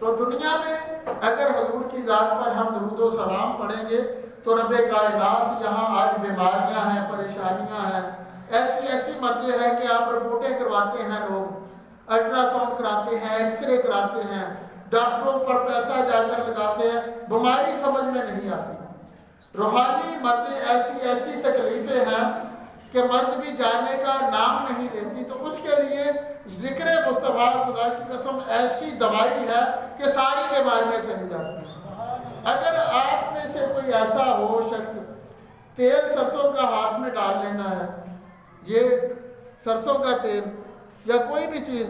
تو دنیا میں اگر حضور کی ذات پر ہم درود و سلام پڑھیں گے تو رب کائنات یہاں آج بیماریاں ہیں، پریشانیاں ہیں، ایسی مرضی ہے کہ آپ رپورٹیں کرواتے ہیں، لوگ الٹرا ساؤنڈ کراتے ہیں، ایکس رے کراتے ہیں، ڈاکٹروں پر پیسہ جا کر لگاتے ہیں، بیماری سمجھ میں نہیں آتی۔ روحانی مرضی ایسی تکلیفیں ہیں کہ مرد بھی جانے کا نام نہیں لیتی، تو اس کے لیے ذکر مصطفیٰ خدا کی قسم ایسی دوائی ہے کہ ساری بیماریاں چلی جاتی ہیں۔ اگر آپ میں سے کوئی ایسا ہو شخص، تیل سرسوں کا ہاتھ میں ڈال لینا ہے، یہ سرسوں کا تیل یا کوئی بھی چیز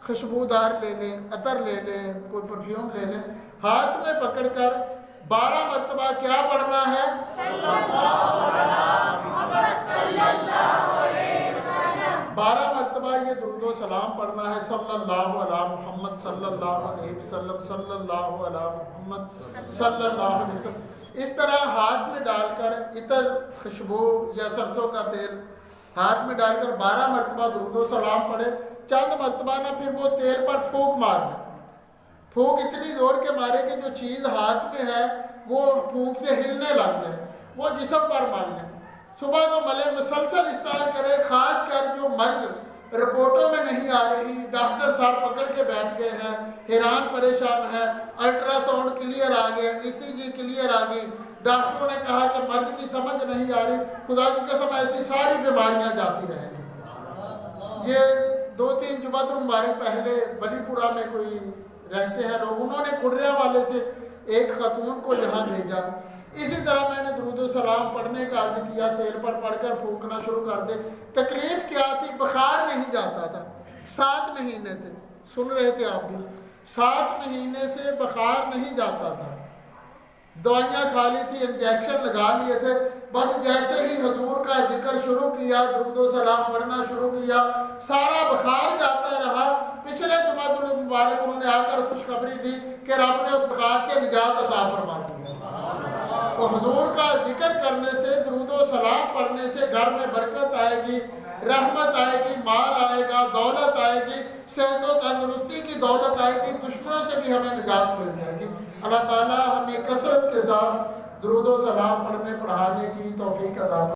خوشبودار لے لیں، عطر لے لیں، کوئی پرفیوم لے لیں، ہاتھ میں پکڑ کر 12 مرتبہ کیا پڑھنا ہے؟ 12 مرتبہ یہ درود و سلام پڑھنا ہے، صلی اللہ علیہ محمد صلی اللہ علیہ وسلم، صلی اللہ علیہ محمد صلی اللہ علیہ وسلم۔ اس طرح ہاتھ میں ڈال کر عطر، خوشبو یا سرسوں کا تیل ہاتھ میں ڈال کر 12 مرتبہ درود و سلام پڑھے، چند مرتبہ نہ پھر وہ تیل پر پھونک مارنا، پھونک اتنی زور کے مارے کہ جو چیز ہاتھ میں ہے وہ پھونک سے ہلنے لگ جائے، وہ جسم پر مال لیں۔ صبح کو ملے، مسلسل اس طرح کرے، خاص کر جو مرض رپورٹوں میں نہیں آ رہی، ڈاکٹر صاحب پکڑ کے بیٹھ گئے ہیں، حیران پریشان ہے، الٹرا ساؤنڈ کلیئر آ گیا، ECG کلیئر آ گئی، ڈاکٹروں نے کہا کہ مرض کی سمجھ نہیں آ رہی، خدا کی قسم ایسی ساری بیماریاں جاتی رہیں گی۔ یہ 2-3 جمعۃ المبارک پہلے ولی پورہ میں کوئی رہتے ہیں لوگ، انہوں نے کھڈریا والے سے ایک خاتون کو یہاں بھیجا، اسی طرح میں نے درود و سلام پڑھنے کا عرض کیا، تیل پر پڑھ کر پھونکنا شروع کر دے۔ تکلیف کیا تھی؟ بخار نہیں جاتا تھا، 7 مہینے تھے، سن رہے تھے آپ بھی، 7 مہینے سے بخار نہیں جاتا تھا، دوائیاں کھا لی تھی، انجیکشن لگا لیے تھے، بس جیسے ہی حضور کا ذکر شروع کیا، درود و سلام پڑھنا شروع کیا، سارا بخار جاتا رہا۔ پچھلے جمعہ المبارک انہوں نے آ کر خوشخبری دی کہ رب نے اس بخار سے نجات عطا فرما دی ہے۔ تو حضور کا ذکر کرنے سے، درود و سلام پڑھنے سے گھر میں برکت آئے گی، رحمت آئے گی، مال آئے گا، دولت آئے گی، صحت و تندرستی کی دولت آئے گی، دشمنوں سے بھی ہمیں نجات مل جائے گی۔ اللہ تعالیٰ ہمیں کثرت کے ساتھ درود و سلام پڑھنے پڑھانے کی توفیق عطا فرمائے۔